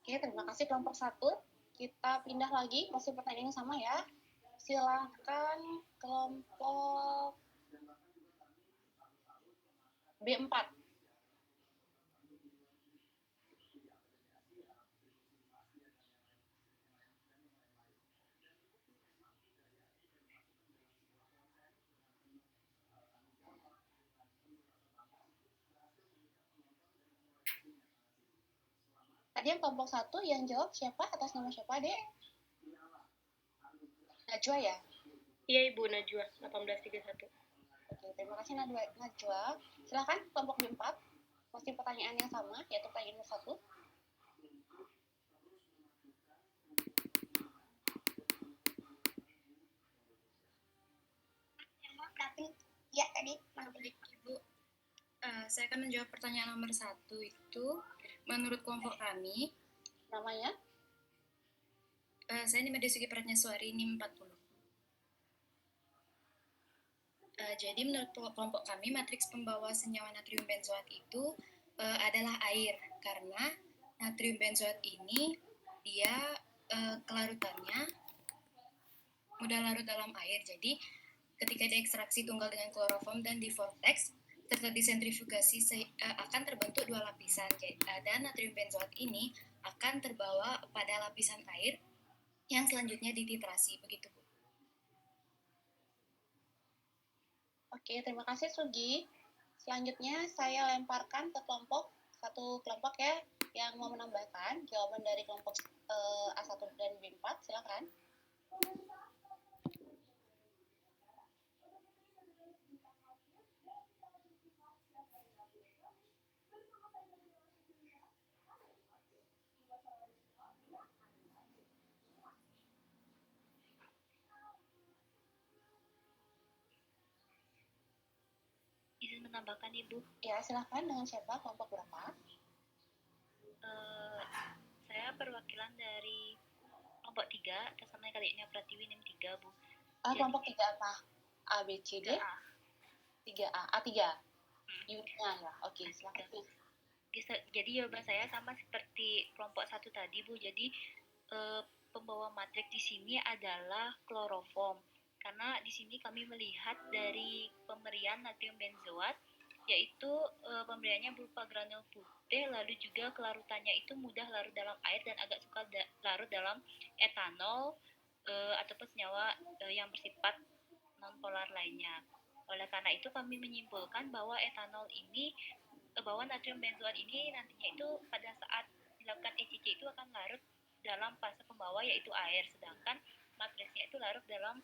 Oke, terima kasih kelompok 1. Kita pindah lagi, masih pertanyaan yang sama ya. Silakan kelompok B4. Tadi yang kelompok 1 yang jawab siapa? Atas nama siapa, Dek? Najwa ya? Iya, Ibu Najwa, 1831. Oke, terima kasih Najwa. Silakan kelompok B4. Masih pertanyaan yang sama, yaitu pertanyaan nomor 1. Ya, tadi Baik, Ibu. Saya akan menjawab pertanyaan nomor 1 itu. Menurut kelompok kami, namanya? Saya Nimade Sugi Pratnyaswari, NIM 40. Jadi menurut kelompok kami, matriks pembawa senyawa natrium benzoat itu adalah air, karena natrium benzoat ini dia kelarutannya mudah larut dalam air. Jadi ketika diekstraksi tunggal dengan kloroform dan di vortex serta disentrifugasi akan terbentuk dua lapisan. Dan natrium benzoat ini akan terbawa pada lapisan air yang selanjutnya dititrasi, begitu Bu. Oke, terima kasih Sugi. Selanjutnya saya lemparkan ke satu kelompok ya yang mau menambahkan jawaban dari kelompok A1 dan B4. Silakan. Izin menambahkan, Ibu. Ya, silakan. Dengan siapa? Kelompok berapa? Saya perwakilan dari kelompok 3, atas nama Kalinia Pratiwi NIM 3, Bu. Kelompok 3 apa? A, B, C, D? 3A. 3A. A3? Unitnya ya. Oke, silakan. Jadi jawaban saya sama seperti kelompok 1 tadi, Bu. Jadi pembawa matriks di sini adalah kloroform. Karena di sini kami melihat dari pemberian natrium benzoat, yaitu pemberiannya berupa granul putih, lalu juga kelarutannya itu mudah larut dalam air dan agak suka larut dalam etanol ataupun senyawa yang bersifat nonpolar lainnya. Oleh karena itu kami menyimpulkan bahwa etanol ini, bahwa natrium benzoat ini nantinya itu pada saat dilakukan ECC itu akan larut dalam fase pembawa yaitu air, sedangkan matriksnya itu larut dalam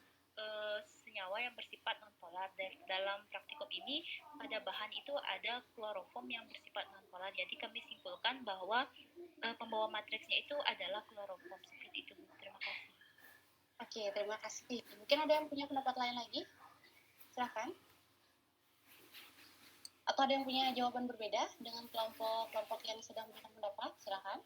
senyawa yang bersifat nonpolar. Dalam praktikum ini pada bahan itu ada kloroform yang bersifat nonpolar. Jadi kami simpulkan bahwa pembawa matriksnya itu adalah kloroform. Seperti itu. Terima kasih. Oke, terima kasih. Mungkin ada yang punya pendapat lain lagi? Silakan. Atau ada yang punya jawaban berbeda dengan kelompok yang sedang memberikan pendapat? Silakan.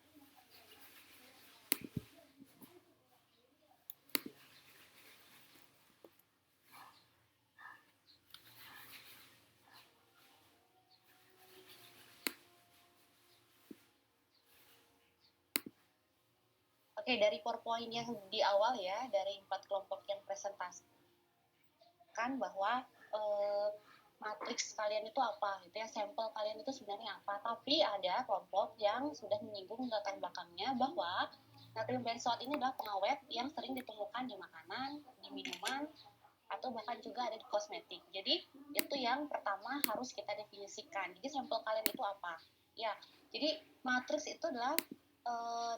Oke, dari PowerPoint yang di awal ya, dari 4 kelompok yang presentasikan bahwa matriks kalian itu apa gitu ya, sampel kalian itu sebenarnya apa. Tapi ada kelompok yang sudah menyinggung latar belakangnya bahwa natrium benzoat ini adalah pengawet yang sering ditemukan di makanan, di minuman, atau bahkan juga ada di kosmetik. Jadi itu yang pertama harus kita definisikan. Jadi sampel kalian itu apa? Ya, jadi matriks itu adalah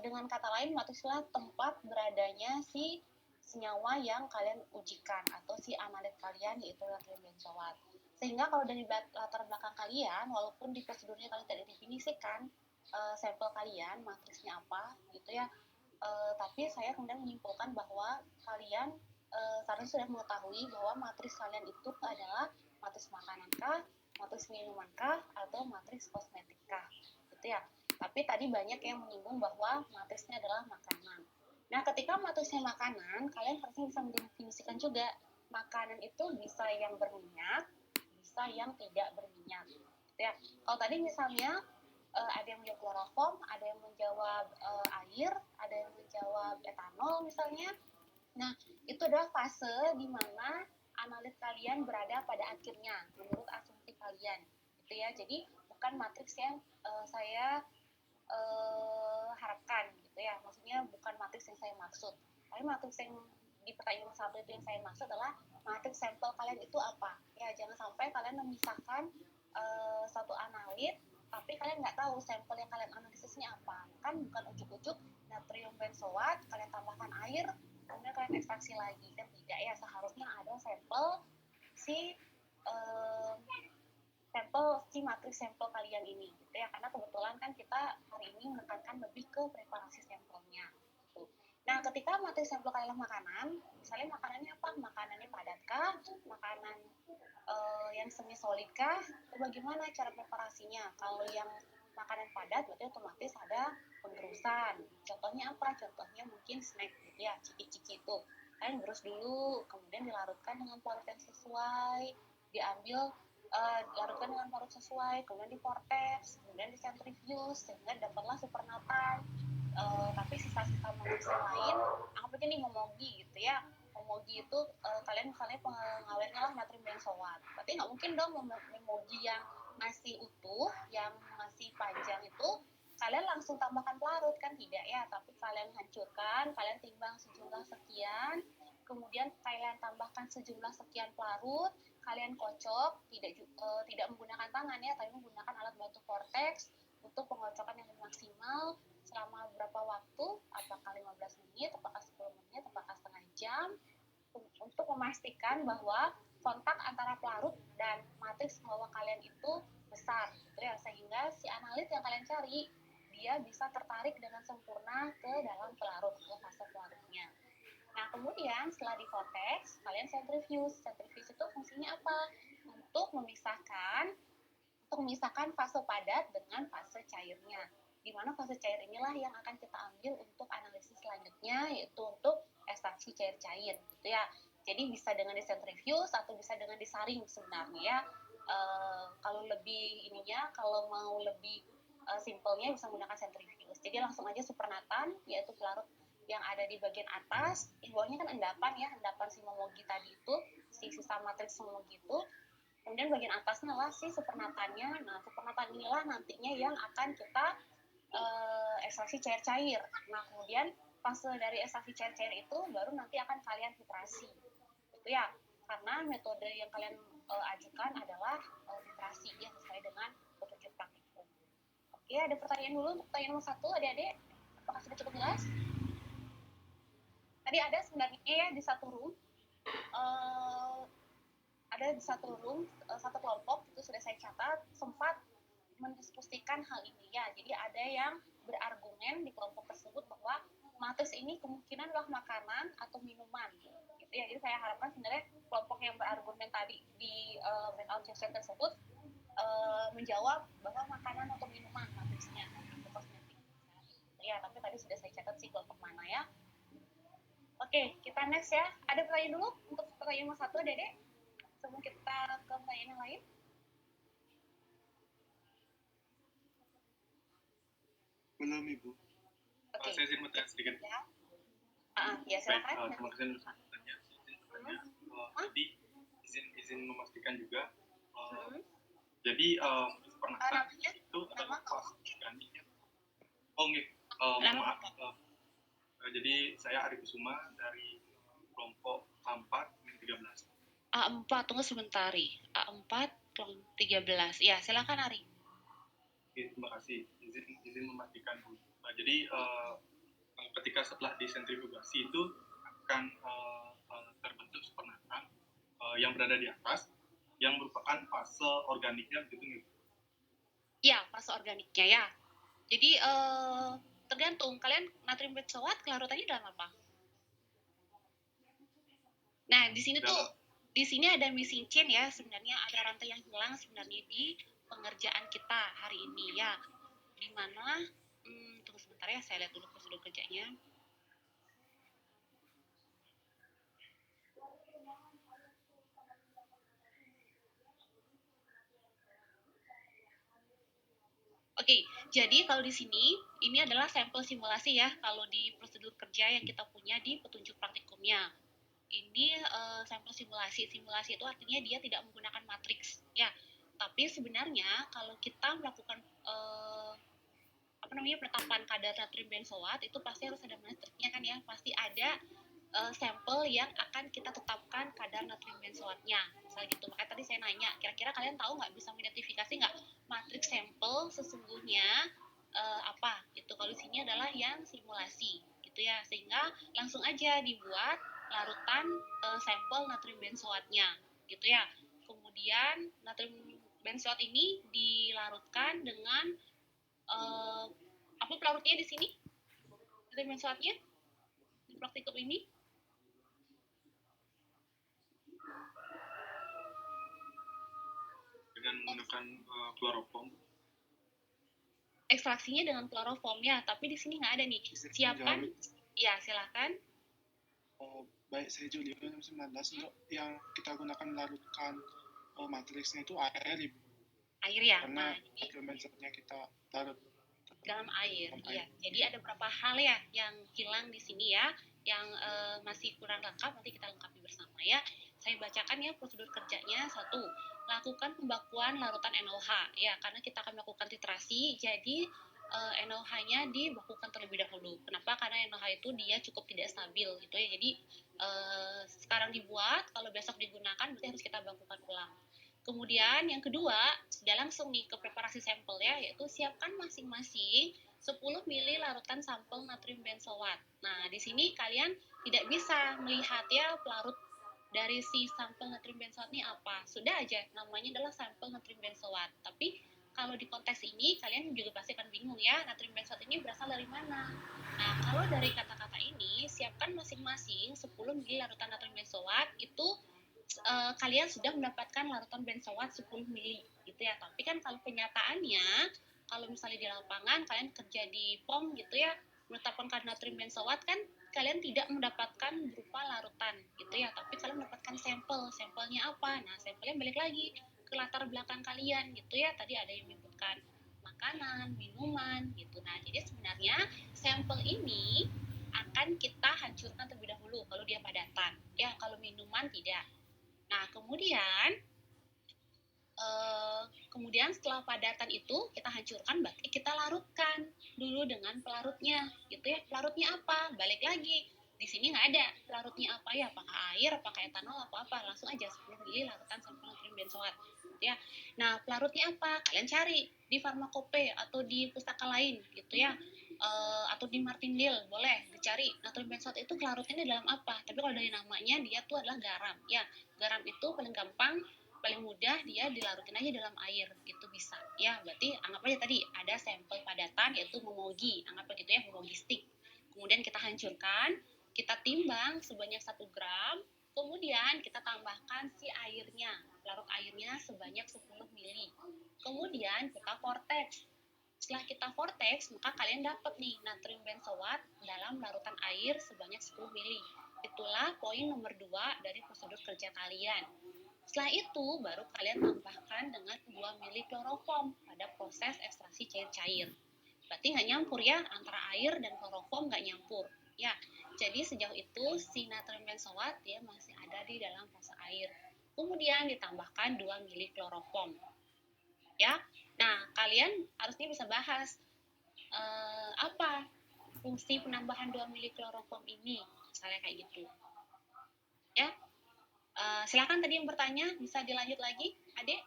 dengan kata lain matriks adalah tempat beradanya si senyawa yang kalian ujikan atau si analit kalian, yaitu natrium benzoat. Sehingga kalau dari latar belakang kalian, walaupun di prosedurnya kalian tidak definisikan sampel kalian matriksnya apa gitu ya, tapi saya kemudian menyimpulkan bahwa kalian seharusnya sudah mengetahui bahwa matriks kalian itu adalah matriks makanan kah, matriks minuman kah, atau matriks kosmetik kah gitu ya. Tapi tadi banyak yang menyinggung bahwa matriksnya adalah makanan. Nah, ketika matriksnya makanan, kalian harusnya bisa mendefinisikan juga makanan itu bisa yang berminyak, bisa yang tidak berminyak. Ya, kalau tadi misalnya ada yang menjawab kloroform, ada yang menjawab air, ada yang menjawab etanol misalnya. Nah, itu adalah fase di mana analit kalian berada pada akhirnya menurut asumsi kalian, gitu ya. Jadi bukan matriks yang saya harapkan, gitu ya. Maksudnya bukan matriks yang saya maksud. Tapi matriks yang di pertanyaan satu itu yang saya maksud adalah matriks sampel kalian itu apa. Ya, jangan sampai kalian memisahkan satu analit, tapi kalian nggak tahu sampel yang kalian analisisnya apa. Kan bukan ujuk-ujuk natrium benzoat, kalian tambahkan air, kemudian kalian ekstraksi lagi. Kan tidak ya, seharusnya ada sampel si matriks sampel kalian ini, gitu ya. Karena kebetulan kan kita hari ini menekankan lebih ke preparasi sampelnya. Gitu. Nah, ketika matriks sampel kalian makanan, misalnya makanannya apa? Makanannya padat kah? Makanan yang semi solid kah? Bagaimana cara preparasinya? Kalau yang makanan padat berarti otomatis ada pengerusan. Contohnya apa? Contohnya mungkin snack, gitu ya, ciki-ciki itu. Kalian gerus dulu, kemudian dilarutkan dengan parut yang sesuai, diambil dilarutkan dengan parut sesuai, kemudian divortex, kemudian disentrifuge, sehingga dapatlah supernatan. Tapi sisa-sisa manis yang lain, anggap aja nih homogi gitu ya. Homogi itu kalian misalnya pengawetnya lah natrium benzoat. Berarti nggak mungkin dong homogi yang masih utuh, yang masih panjang itu kalian langsung tambahkan pelarut, kan tidak ya. Tapi kalian hancurkan, kalian timbang sejumlah sekian, kemudian kalian tambahkan sejumlah sekian pelarut, kalian kocok, tidak menggunakan tangan ya, tapi menggunakan alat bantu vortex untuk pengocokan yang maksimal selama beberapa waktu, apakah 15 menit, apakah 10 menit, apakah setengah jam, untuk memastikan bahwa kontak antara pelarut dan matriks bawah kalian itu besar, gitu ya, sehingga si analit yang kalian cari dia bisa tertarik dengan sempurna ke dalam pelarut, ke fase pelarutnya. Nah, kemudian setelah di vortex, kalian sentrifuge. Sentrifuge itu fungsinya apa? Untuk memisahkan fase padat dengan fase cairnya. Di mana fase cair inilah yang akan kita ambil untuk analisis selanjutnya, yaitu untuk ekstraksi cair-cair, gitu ya. Jadi bisa dengan disentrifuge atau bisa dengan disaring sebenarnya ya. Kalau mau lebih simpelnya bisa menggunakan sentrifuge. Jadi langsung aja supernatan, yaitu pelarut yang ada di bagian atas, di bawahnya kan endapan si homogi tadi itu, si sisa matriks homogi itu. Kemudian bagian atasnya lah si supernatannya. Nah, supernatan inilah nantinya yang akan kita ekstraksi cair-cair. Nah, kemudian fase dari ekstraksi cair-cair itu baru nanti akan kalian filtrasi. Gitu ya. Karena metode yang kalian ajukan adalah filtrasi ya, sesuai dengan petunjuk praktikum. Oke, ada pertanyaan dulu untuk pertanyaan nomor 1, adik-adik. Apakah sudah cukup jelas? Tadi ada sebenarnya ya di satu room, satu kelompok itu sudah saya catat sempat mendiskusikan hal ini ya. Jadi ada yang berargumen di kelompok tersebut bahwa matriks ini kemungkinan adalah makanan atau minuman, gitu ya. Jadi saya harapkan sebenarnya kelompok yang berargumen tadi di breakout session tersebut menjawab bahwa makanan atau minuman matriksnya atau kosmetik. Ya, tapi tadi sudah saya catat sih kelompok mana ya. Oke, kita next ya. Ada pertanyaan dulu untuk pertanyaan nomor 1, Dede? Sebelum kita ke pertanyaan yang lain. Belum, Ibu. Oke. Saya izin bertanya sedikit. Ya, ya silakan. Terima kasih untuk pertanyaan. Jadi izin memastikan juga. Jadi supernatan itu adalah fase organiknya. Maaf. Jadi saya Ari Kusuma dari kelompok A4 13. A4, tunggu sebentar. A4 kelompok 13. Ya, silakan Ari. Oke, terima kasih. Izin memastikan Bu. Jadi ketika setelah disentrifugasi itu akan terbentuk supernatan yang berada di atas, yang merupakan fase organiknya begitu nih? Ya, fase organiknya ya. Jadi tergantung kalian natrium benzoat kelarutannya dalam apa. Nah, di sini ada missing chain ya, sebenarnya ada rantai yang hilang sebenarnya di pengerjaan kita hari ini ya. Di mana tunggu sebentar ya, saya lihat dulu prosedur kerjanya. Oke, Jadi kalau di sini ini adalah sampel simulasi ya kalau di prosedur kerja yang kita punya di petunjuk praktikumnya. Ini sampel simulasi. Simulasi itu artinya dia tidak menggunakan matriks ya. Tapi sebenarnya kalau kita melakukan penetapan kadar natrium benzoat itu pasti harus ada matriknya kan ya. Pasti ada sampel yang akan kita tetapkan kadar natrium benzoatnya, misalnya gitu. Makanya tadi saya nanya, kira-kira kalian tahu nggak, bisa mengidentifikasi nggak matriks sampel sesungguhnya apa? Itu kalau di sini adalah yang simulasi, gitu ya. Sehingga langsung aja dibuat larutan sampel natrium benzoatnya, gitu ya. Kemudian natrium benzoat ini dilarutkan dengan apa pelarutnya di sini? Natrium benzoatnya di praktikum ini? Dengan menggunakan kloroform. Ekstraksinya dengan kloroform ya, tapi di sini nggak ada nih. Siapkan, ya silakan. Baik, saya Juli 2019 untuk yang kita gunakan melarutkan matriksnya itu air, Ibu. Air ya. Karena Nah, natrium benzoatnya kita larut dalam air. Iya. Jadi ada beberapa hal ya yang hilang di sini ya, yang masih kurang lengkap, nanti kita lengkapi bersama ya. Saya bacakan ya prosedur kerjanya. 1. Lakukan pembakuan larutan NaOH ya, karena kita akan melakukan titrasi, jadi NaOH-nya dibakukan terlebih dahulu. Kenapa? Karena NaOH itu dia cukup tidak stabil gitu ya. Jadi sekarang dibuat, kalau besok digunakan berarti harus kita bakukan ulang. Kemudian yang kedua, sudah langsung nih ke preparasi sampel ya, yaitu siapkan masing-masing 10 ml larutan sampel natrium benzoat. Nah, di sini kalian tidak bisa melihat ya pelarut dari si sampel natrium benzoat ini apa. Sudah aja, namanya adalah sampel natrium benzoat. Tapi kalau di konteks ini, kalian juga pasti akan bingung ya, natrium benzoat ini berasal dari mana. Nah, kalau dari kata-kata ini, siapkan masing-masing 10 ml larutan natrium benzoat, itu kalian sudah mendapatkan larutan benzoat 10 mili gitu ya. Tapi kan kalau kenyataannya, kalau misalnya di lapangan kalian kerja di POM gitu ya, menetapkan kadar natrium benzoat kan kalian tidak mendapatkan berupa larutan gitu ya, tapi kalian mendapatkan sampel. Sampelnya apa? Nah, sampelnya balik lagi ke latar belakang kalian gitu ya. Tadi ada yang menyebutkan makanan, minuman gitu. Nah, jadi sebenarnya sampel ini akan kita hancurkan terlebih dahulu kalau dia padatan. Ya, kalau minuman tidak. Nah, kemudian setelah padatan itu kita hancurkan, berarti kita larutkan dulu dengan pelarutnya, gitu ya. Pelarutnya apa? Balik lagi. Di sini nggak ada pelarutnya apa ya, apakah air, apakah etanol, apa-apa. Langsung aja 10 ml larutan sampel natrium benzoat. Gitu ya. Nah, pelarutnya apa? Kalian cari di Farmakope atau di pustaka lain, gitu ya. Atau di Martindale boleh dicari natrium benzoat itu larutnya dalam apa. Tapi kalau dari namanya dia tuh adalah garam ya. Garam itu paling gampang, paling mudah dia dilarutin aja dalam air gitu bisa ya. Berarti anggap aja tadi ada sampel padatan yaitu momogi, anggap begitu ya, momogi stick. Kemudian kita hancurkan, kita timbang sebanyak 1 gram, kemudian kita tambahkan si airnya, larut airnya sebanyak 10 ml. Kemudian kita vortex. Setelah kita vortex, maka kalian dapat nih natrium benzoat dalam larutan air sebanyak 10 ml. Itulah poin nomor 2 dari prosedur kerja kalian. Setelah itu, baru kalian tambahkan dengan 2 ml kloroform pada proses ekstraksi cair-cair. Berarti nggak nyampur ya, antara air dan kloroform nggak nyampur. Ya, jadi sejauh itu si natrium benzoat dia masih ada di dalam fase air. Kemudian ditambahkan 2 ml kloroform. Ya, nah kalian harusnya bisa bahas apa fungsi penambahan 2 ml kloroform ini, misalnya kayak gitu. Ya, silakan tadi yang bertanya bisa dilanjut lagi, Adek.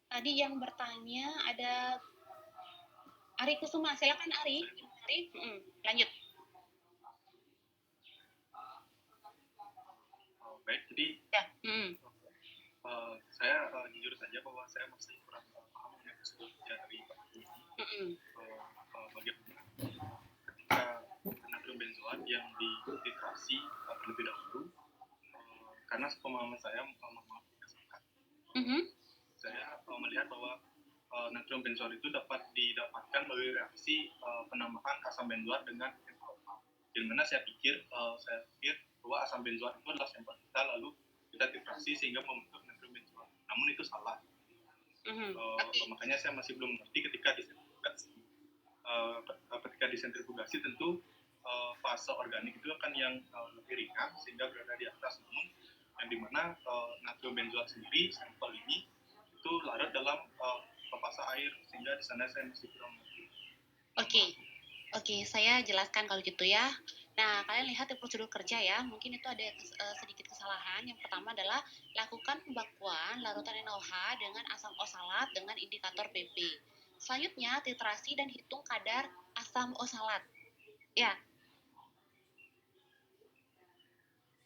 Tadi yang bertanya ada Ari Kusuma, silakan Ari. Lanjut. Baik, jadi Ya. Saya jujur saja bahwa saya masih kurang paham mengenai prosedur kerja dari Pak ini. Bagaimana ketika natrium benzoat yang dititrasi terlebih dahulu, karena pemahaman saya saya melihat bahwa natrium benzoat itu dapat didapatkan melalui reaksi penambahan asam benzoat dengan NaOH. Di mana saya pikir bahwa asam benzoat itu adalah sampel kita, lalu kita titrasi sehingga membentuk natrium benzoat. Namun itu salah. Makanya saya masih belum mengerti ketika disentrifugasi tentu fase organik itu akan yang lebih ringan sehingga berada di atas umum, yang dimana natrium benzoat sendiri sampel ini itu larut dalam fase air, sehingga di sana saya masih kurang mengerti. Oke, saya jelaskan kalau gitu ya. Nah, kalian lihat di prosedur kerja ya, mungkin itu ada sedikit kesalahan. Yang pertama adalah lakukan pembakuan larutan NaOH dengan asam oksalat dengan indikator PP. Selanjutnya, titrasi dan hitung kadar asam oksalat. Ya.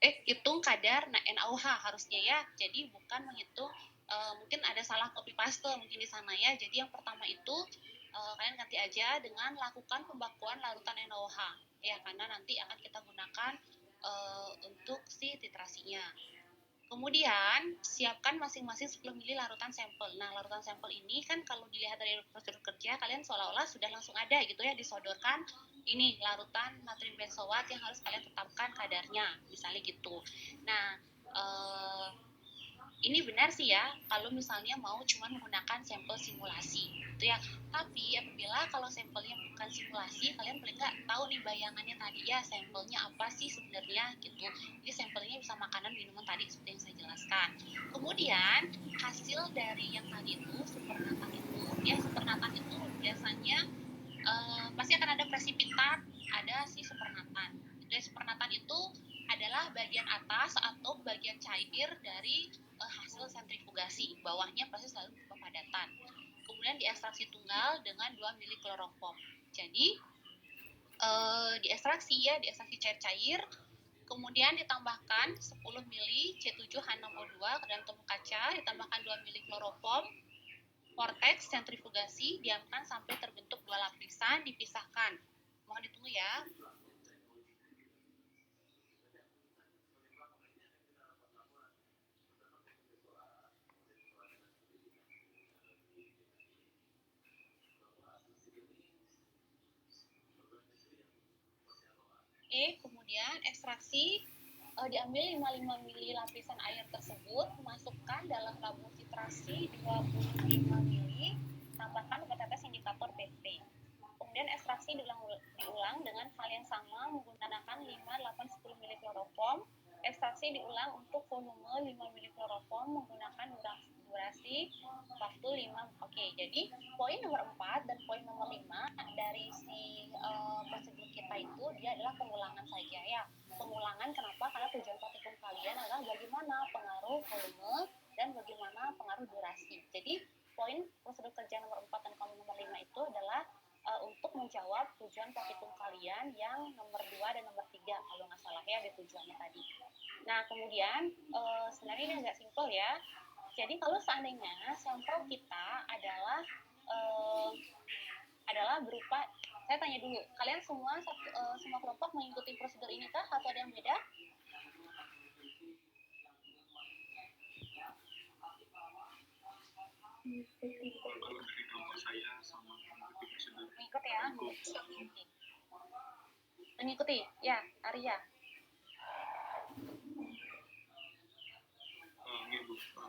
Hitung kadar NaOH harusnya ya. Jadi bukan menghitung, mungkin ada salah copy paste mungkin di sana ya. Jadi yang pertama itu kalian ganti aja dengan lakukan pembakuan larutan NaOH ya, karena nanti akan kita gunakan untuk si titrasinya. Kemudian siapkan masing-masing 10 ml larutan sampel. Nah, larutan sampel ini kan kalau dilihat dari prosedur kerja kalian seolah-olah sudah langsung ada gitu ya, disodorkan ini larutan natrium benzoat yang harus kalian tetapkan kadarnya, misalnya gitu. Nah, ini benar sih ya kalau misalnya mau cuma menggunakan sampel simulasi gitu ya. Tapi apabila kalau sampelnya bukan simulasi, kalian paling nggak tahu nih bayangannya tadi ya, sampelnya apa sih sebenarnya gitu. Jadi sampelnya bisa makanan, minuman tadi seperti yang saya jelaskan. Kemudian hasil dari yang tadi itu supernatan itu biasanya pasti akan ada presipitat, ada si supernatan. Itu ya, supernatan itu adalah bagian atas atau bagian cair dari hasil sentrifugasi. Bawahnya pasti selalu berpadatan. Kemudian diekstraksi tunggal dengan 2 mili kloroform. Jadi diekstraksi cair-cair, kemudian ditambahkan 10 mili C7H6O2 ke dalam tepung kaca, ditambahkan 2 mili kloroform, vortex sentrifugasi, diamkan sampai terbentuk 2 lapisan, dipisahkan. Mohon ditunggu ya. Kemudian ekstraksi, diambil 55 ml lapisan air tersebut, masukkan dalam tabung titrasi 25 ml, tambahkan obat tetes indikator PP. Kemudian ekstraksi diulang dengan hal yang sama menggunakan 5, 8, 10 ml kloroform. Ekstraksi diulang untuk volume 5 ml kloroform menggunakan durasi waktu 5. Oke, jadi poin nomor 4 dan poin nomor 5 dari si prosedur kita itu dia adalah pengulangan saja ya. Pengulangan kenapa? Karena tujuan praktikum kalian adalah bagaimana pengaruh volume dan bagaimana pengaruh durasi. Jadi poin prosedur kerja nomor 4 dan nomor 5 itu adalah untuk menjawab tujuan praktikum kalian yang nomor 2 dan nomor 3 kalau nggak salah ya di tujuannya tadi. Nah, kemudian sebenarnya ini agak simpel ya. Jadi kalau seandainya sampel kita adalah berupa, saya tanya dulu, kalian semua kelompok mengikuti prosedur ini kah atau ada yang beda? Kalau dari kelompok saya sama mengikuti prosedur. Mengikuti ya? Mengikuti, ya, Arya.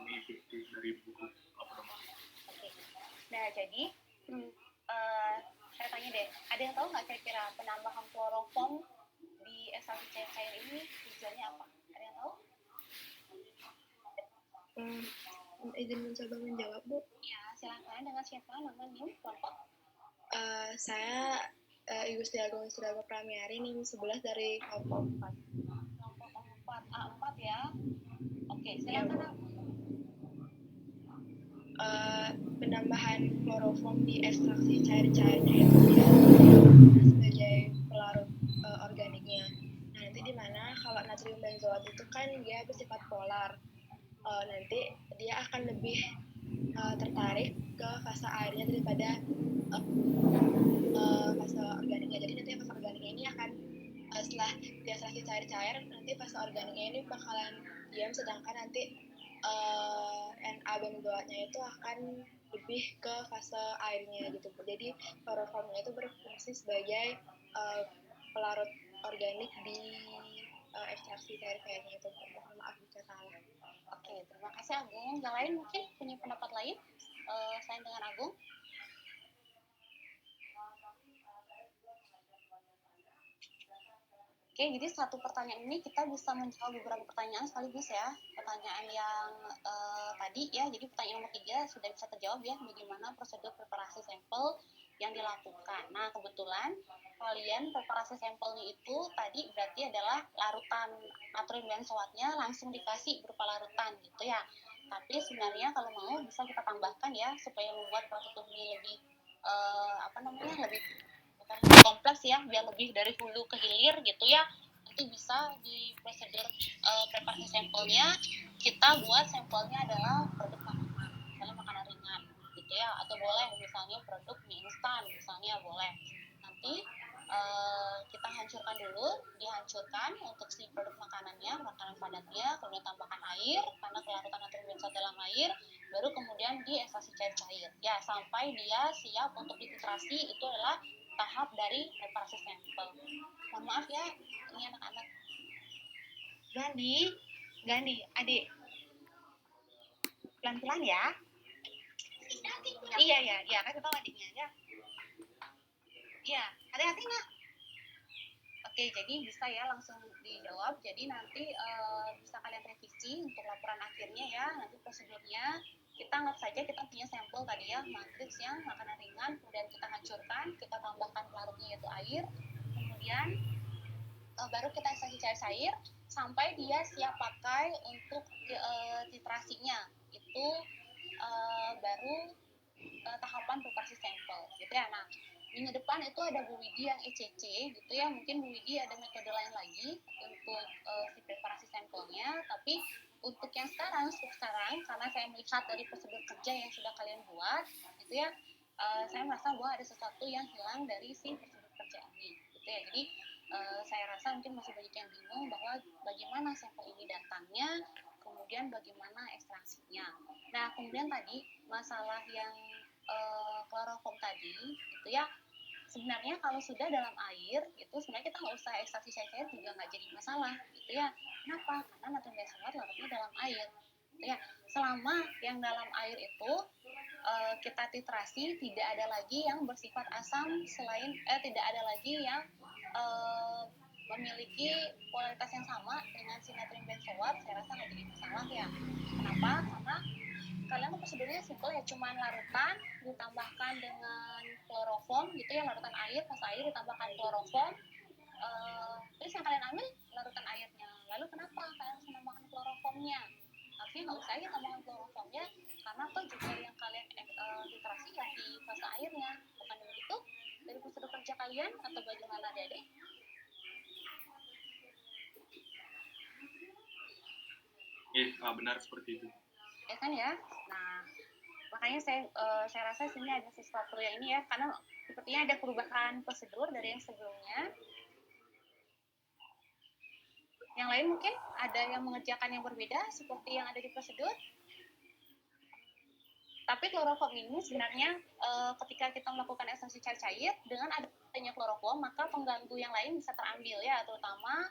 Mengikuti dari buku Oke. Nah, jadi saya tanya deh, ada yang tahu nggak kira-kira penambahan kloroform di ekstraksi cair ini tujuannya apa? Ada yang tahu? Izin mencoba menjawab, Bu. Ya, silakan. Dengan siapa namanya kelompok? Saya Ibu Setiagung Suraga Pramiari, NIM 11 dari kelompok 4. Kelompok 4, A4 ya. Oke, silakan. Penambahan kloroform di ekstraksi cair-cairnya itu dia sebagai pelarut organiknya. Nah, nanti di mana kalau natrium benzoat itu kan dia bersifat polar. Nanti dia akan lebih tertarik ke fase airnya daripada fase organiknya. Jadi nanti fase organiknya ini akan setelah diekstraksi cair-cair, nanti fase organiknya ini bakalan diam, sedangkan nanti Na benzoatnya itu akan lebih ke fase airnya gitu. Jadi kloroformnya itu berfungsi sebagai pelarut organik di ekstraksi cair-cairnya itu. Mohon maaf jika salah. Oke, terima kasih Agung. Yang lain mungkin punya pendapat lain saya dengan Agung. Oke, jadi satu pertanyaan ini kita bisa menjawab beberapa pertanyaan sekaligus ya. Pertanyaan yang tadi ya, jadi pertanyaan nomor 3 sudah bisa terjawab ya, bagaimana prosedur preparasi sampel yang dilakukan. Nah, kebetulan kalian preparasi sampelnya itu tadi berarti adalah larutan natrium benzoatnya langsung dikasih berupa larutan gitu ya. Tapi sebenarnya kalau mau bisa kita tambahkan ya, supaya membuat prosedur ini lebih lebih kompleks ya, biar lebih dari hulu ke hilir gitu ya. Nanti bisa di prosedur preparasi sampelnya kita buat sampelnya adalah produk makanan, misalnya makanan ringan gitu ya, atau boleh misalnya produk mie instan misalnya boleh. Nanti kita hancurkan dulu, dihancurkan untuk si produk makanannya, makanan padatnya, kemudian tambahkan air karena kelarutan natrium benzoat dalam air, baru kemudian diekstraksi cair-cair ya, sampai dia siap untuk dititrasi. Itu adalah tahap dari preparasi sampel. Mohon maaf ya, ini anak-anak. Gandhi, adik. Pelan-pelan ya. Iya, kan kita adiknya ya. Iya, hati-hati nak. Oke, jadi bisa ya langsung dijawab. Jadi nanti bisa kalian revisi untuk laporan akhirnya ya. Nanti prosedurnya kita anggap saja kita punya sampel tadi ya, matriks yang makanan ringan, kemudian kita hancurkan, kita tambahkan pelarutnya yaitu air, kemudian baru kita ekstraksi cair-cair sampai dia siap pakai untuk titrasinya. Itu baru tahapan preparasi sampel gitu ya. Nah, minggu depan itu ada Bu Widi yang ECC gitu ya, mungkin Bu Widi ada metode lain lagi untuk si preparasi sampelnya, tapi untuk yang sekarang karena saya melihat dari prosedur kerja yang sudah kalian buat gitu ya, saya merasa bahwa ada sesuatu yang hilang dari si prosedur kerja ini gitu ya. Jadi saya rasa mungkin masih banyak yang bingung bahwa bagaimana sampel ini datangnya, kemudian bagaimana ekstraksinya. Nah, kemudian tadi masalah yang kloroform tadi gitu ya, sebenarnya kalau sudah dalam air itu sebenarnya kita nggak usah ekstraksi cair juga nggak jadi masalah gitu ya. Kenapa? Karena natrium benzoat larutnya dalam air gitu ya. Selama yang dalam air itu kita titrasi, tidak ada lagi yang bersifat asam selain tidak ada lagi yang memiliki kualitas yang sama dengan si natrium benzoat, saya rasa nggak jadi masalah ya. Kenapa? Karena kalian prosedurnya simpel ya, cuman larutan ditambahkan dengan kloroform gitu ya, larutan air, pas air ditambahkan kloroform, terus yang kalian ambil larutan airnya. Lalu kenapa kalian harus menambahkan kloroformnya? Harusnya nggak usah aja tambahkan kloroformnya, karena tuh juga yang kalian titrasi ya di fase airnya, bukan begitu? Dari prosedur kerja kalian atau bagaimana Dede? Iya, benar seperti itu. Ya kan ya. Nah, makanya saya rasa sini ada sesuatu yang ini ya, karena sepertinya ada perubahan prosedur dari yang sebelumnya. Yang lain mungkin ada yang mengerjakan yang berbeda seperti yang ada di prosedur. Tapi kloroform ini sebenarnya ketika kita melakukan ekstraksi cair-cair, dengan adanya kloroform maka pengganggu yang lain bisa terambil ya, terutama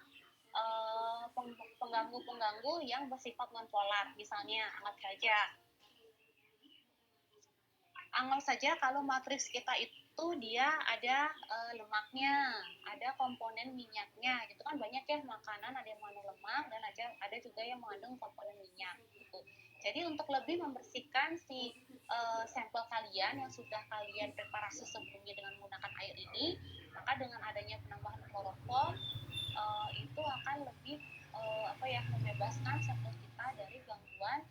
pengganggu-pengganggu yang bersifat non-polar. Misalnya anggap saja kalau matriks kita itu dia ada lemaknya, ada komponen minyaknya, gitu kan banyak ya makanan, ada yang mengandung lemak dan ada juga yang mengandung komponen minyak gitu. Jadi untuk lebih membersihkan si sampel kalian yang sudah kalian preparasi sebelumnya dengan menggunakan air ini, maka dengan adanya penambahan kloroform itu akan lebih membebaskan sampel kita dari gangguan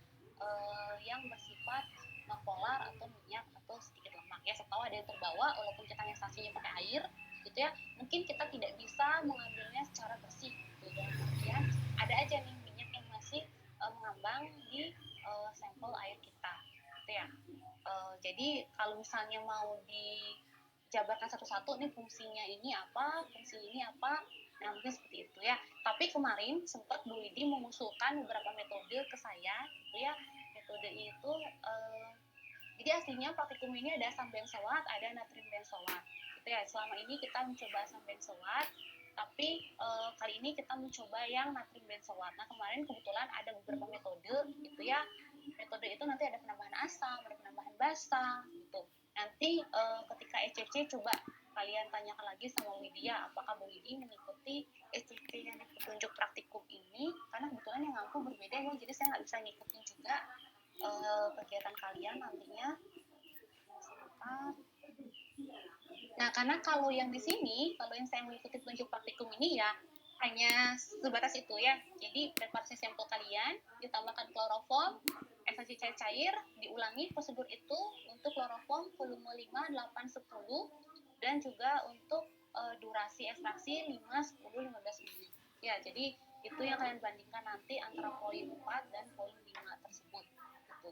yang bersifat non-polar atau minyak atau sedikit lemak ya. Setahu ada yang terbawa walaupun kita ekstraksinya pakai air gitu ya, mungkin kita tidak bisa mengambilnya secara bersih gitu. Dan kemudian ada aja nih minyak yang masih mengambang di sampel air kita gitu ya. Jadi kalau misalnya mau dijabarkan satu-satu nih fungsinya ini apa, nah mungkin seperti itu ya. Tapi kemarin sempat Bu Widi mengusulkan beberapa metode ke saya gitu ya. Metode itu jadi aslinya praktikum ini ada asam benzoat, ada natrium benzoat gitu ya. Selama ini kita mencoba asam benzoat, tapi kali ini kita mencoba yang natrium benzoat. Nah, kemarin kebetulan ada beberapa metode gitu ya. Metode itu nanti ada penambahan asam, ada penambahan basah gitu. Nanti ketika ECC coba kalian tanyakan lagi sama Widya, apakah Bu Widi mengikuti ECC yang di petunjuk praktikum ini, karena kebetulan yang aku berbeda ya, jadi saya nggak bisa ngikutin juga kegiatan kalian nantinya. Nah, karena kalau yang di sini, kalau yang saya mengikuti petunjuk praktikum ini ya hanya sebatas itu ya. Jadi preparasi sampel kalian, ditambahkan kloroform, ekstraksi cair-cair, diulangi prosedur itu untuk kloroform volume 5, 8, 10, dan juga untuk durasi ekstraksi 5, 10, 15 menit. Ya, jadi itu yang kalian bandingkan nanti antara poin 4 dan poin 5 tersebut. Gitu.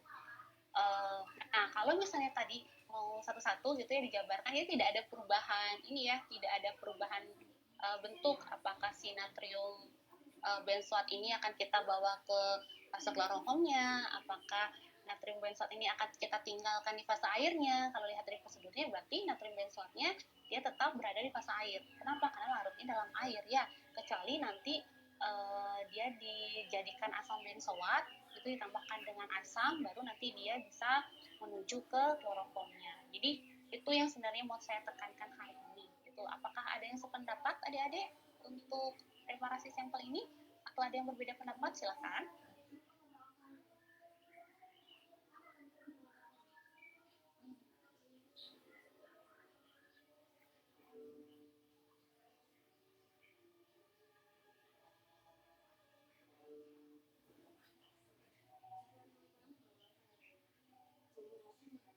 Nah, kalau misalnya tadi mau satu-satu gitu ya dijabarkan, ya tidak ada perubahan ini ya, tidak ada perubahan bentuk, apakah si natrium benzoat ini akan kita bawa ke fase kloroformnya, apakah natrium benzoat ini akan kita tinggalkan di fase airnya. Kalau lihat dari prosedurnya berarti natrium benzoatnya dia tetap berada di fase air. Kenapa? Karena larutnya dalam air ya, kecuali nanti dia dijadikan asam benzoat, itu ditambahkan dengan asam, baru nanti dia bisa menuju ke kloroformnya. Jadi itu yang sebenarnya mau saya tekankan hari ini. Gitu. Apakah ada yang sependapat adik-adik untuk preparasi sampel ini? Atau ada yang berbeda pendapat? Silakan.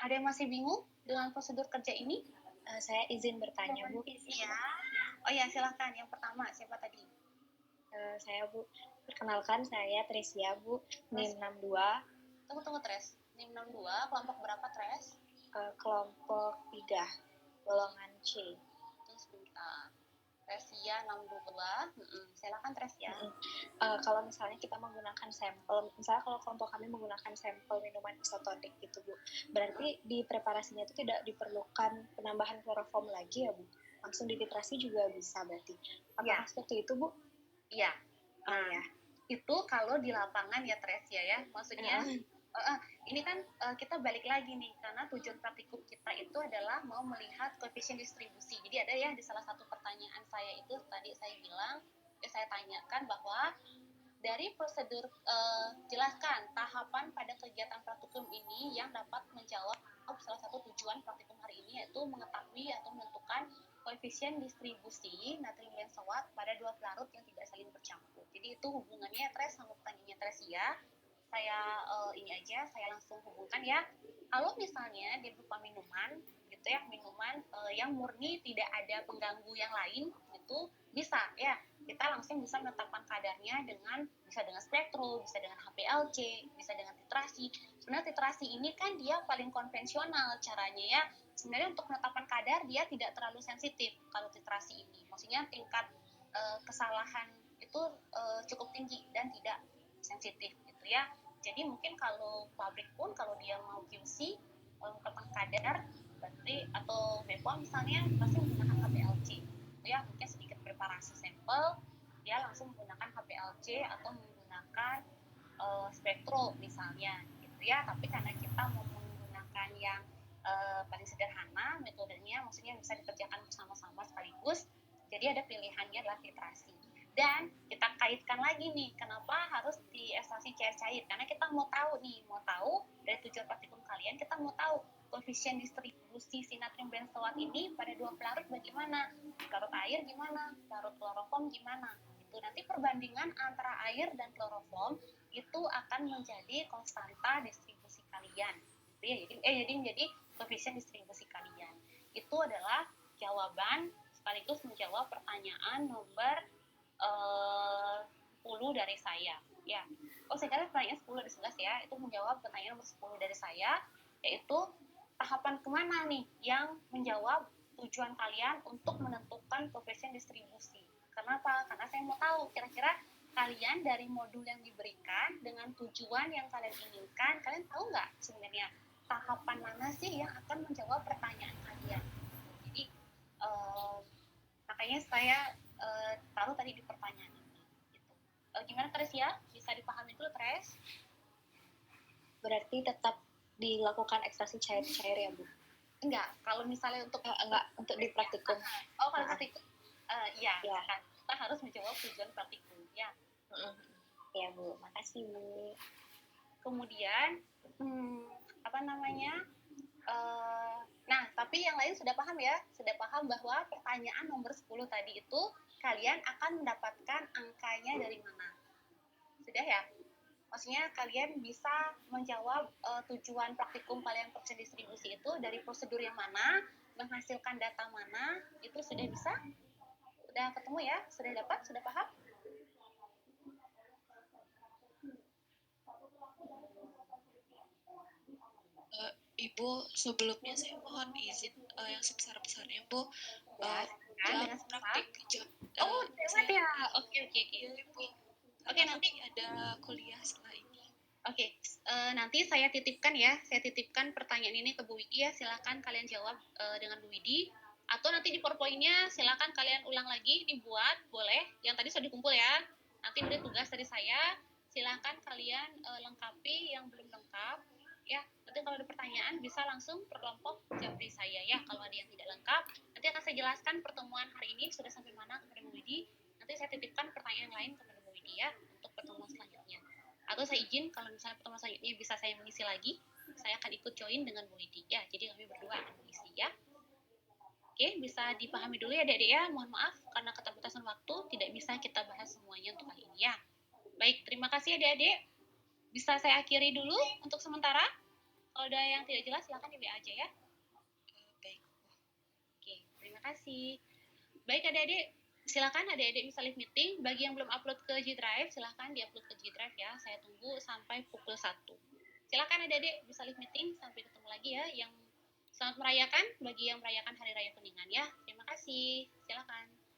Ada yang masih bingung dengan prosedur kerja ini? Saya izin bertanya, Bu. Iya. Oh ya, silakan. Yang pertama, siapa tadi? Saya, Bu. Perkenalkan, saya Tresia, Bu. NIM 62. Tunggu, Tres. NIM 62, kelompok berapa, Tres? Kelompok 3, golongan C. Terus sebentar. Tresia 62. Silakan, Tresia. Kalau misalnya kita menggunakan sampel, misalnya kalau kelompok kami menggunakan sampel minuman isotonik gitu, Bu. Berarti di preparasinya itu tidak diperlukan penambahan kloroform lagi ya, Bu? Langsung dititrasi juga bisa berarti. Apakah seperti itu, Bu? Iya. Ya. Itu kalau di lapangan ya, Tresia ya. Maksudnya ini kan kita balik lagi nih, karena tujuan praktikum kita itu adalah mau melihat koefisien distribusi. Jadi ada ya di salah satu pertanyaan saya itu tadi saya bilang, saya tanyakan bahwa dari prosedur, jelaskan tahapan pada kegiatan praktikum ini yang dapat menjawab salah satu tujuan praktikum hari ini, yaitu mengetahui atau menentukan koefisien distribusi natrium benzoat pada dua pelarut yang tidak saling bercampur. Jadi itu hubungannya Tres sama pertanyaannya Tresia. Saya saya langsung hubungkan ya. Kalau misalnya dia berupa minuman gitu ya, minuman yang murni tidak ada pengganggu yang lain, itu bisa ya kita langsung bisa menetapkan kadarnya bisa dengan spektrum, bisa dengan HPLC, bisa dengan titrasi. Sebenarnya titrasi ini kan dia paling konvensional caranya ya. Sebenarnya untuk menetapkan kadar dia tidak terlalu sensitif kalau titrasi ini. Maksudnya tingkat kesalahan itu cukup tinggi dan tidak sensitif gitu ya. Jadi mungkin kalau pabrik pun kalau dia mau QC tentang kadar berarti atau BPOM misalnya pasti menggunakan HPLC gitu ya. Mungkin sedikit preparasi sampel dia langsung menggunakan HPLC atau menggunakan spektrum misalnya gitu ya. Tapi karena kita mau menggunakan yang paling sederhana metodenya, maksudnya bisa dikerjakan bersama-sama sekaligus, jadi ada pilihannya adalah titrasi. Dan kita kaitkan lagi nih, kenapa harus di ekstraksi cair-cair? Karena kita mau tahu dari tujuan praktikum kalian, kita mau tahu koefisien distribusi si natrium benzoat ini pada dua pelarut bagaimana, larut air gimana, larut kloroform gimana. Itu nanti perbandingan antara air dan kloroform itu akan menjadi konstanta distribusi kalian. Jadi menjadi koefisien distribusi kalian. Itu adalah jawaban sekaligus menjawab pertanyaan nomor 10 dari saya ya. Saya kira pertanyaan 10 dari 11 ya, itu menjawab pertanyaan nomor 10 dari saya, yaitu tahapan kemana nih yang menjawab tujuan kalian untuk menentukan koefisien distribusi. Kenapa? Karena saya mau tahu kira-kira kalian dari modul yang diberikan dengan tujuan yang kalian inginkan, kalian tahu nggak sebenarnya tahapan mana sih yang akan menjawab pertanyaan kalian. Jadi makanya saya taruh tadi di pertanyaan ini. Gitu. Gimana Tres ya? Bisa dipahami dulu Tres? Berarti tetap dilakukan ekstraksi cair-cair ya Bu? Enggak, kalau misalnya untuk Enggak, untuk di praktikum. kalau praktikum iya, Ya. kan kita harus menjawab tujuan praktikum ya. Ya Bu, makasih Bu. Kemudian apa namanya? Nah, tapi yang lain sudah paham ya? Sudah paham bahwa pertanyaan nomor 10 tadi itu kalian akan mendapatkan angkanya dari mana? Sudah ya? Maksudnya kalian bisa menjawab tujuan praktikum kalian proses distribusi itu dari prosedur yang mana, menghasilkan data mana, itu sudah bisa? Sudah ketemu ya? Sudah dapat? Sudah paham? Ibu, sebelumnya saya mohon izin yang sebesar-besarnya, Bu. Ya, dengan Praktik Oh, lewat ya? Oke. Iya, Ibu. Oke, nanti ada kuliah setelah ini. Oke, nanti saya titipkan pertanyaan ini ke Bu Widi ya, silakan kalian jawab dengan Bu Widi. Atau nanti di PowerPoint-nya silakan kalian ulang lagi, dibuat, boleh. Yang tadi sudah dikumpul ya. Nanti udah tugas dari saya, silakan kalian lengkapi yang belum lengkap. Ya, nanti kalau ada pertanyaan bisa langsung per kelompok japri saya ya. Kalau ada yang tidak lengkap, nanti akan saya jelaskan pertemuan hari ini sudah sampai mana kepada Bu Widi. Nanti saya titipkan pertanyaan lain kepada Bu Widi ya untuk pertemuan selanjutnya. Atau saya izin kalau misalnya pertemuan selanjutnya bisa saya mengisi lagi, saya akan ikut join dengan Bu Widi ya. Jadi kami berdua akan mengisi ya. Oke, bisa dipahami dulu ya Dek ya. Mohon maaf karena keterbatasan waktu tidak bisa kita bahas semuanya untuk kali ini ya. Baik, terima kasih Adik-adik. Bisa saya akhiri dulu untuk sementara. Kalau ada yang tidak jelas silakan di WA aja ya. Baik. Oke, terima kasih. Baik Adik-adik, silakan adik-adik bisa live meeting. Bagi yang belum upload ke G Drive, silakan di-upload ke G Drive ya. Saya tunggu sampai pukul 1. Silakan adik-adik bisa live meeting. Sampai ketemu lagi ya. Yang selamat merayakan bagi yang merayakan Hari Raya Kuningan ya. Terima kasih. Silakan.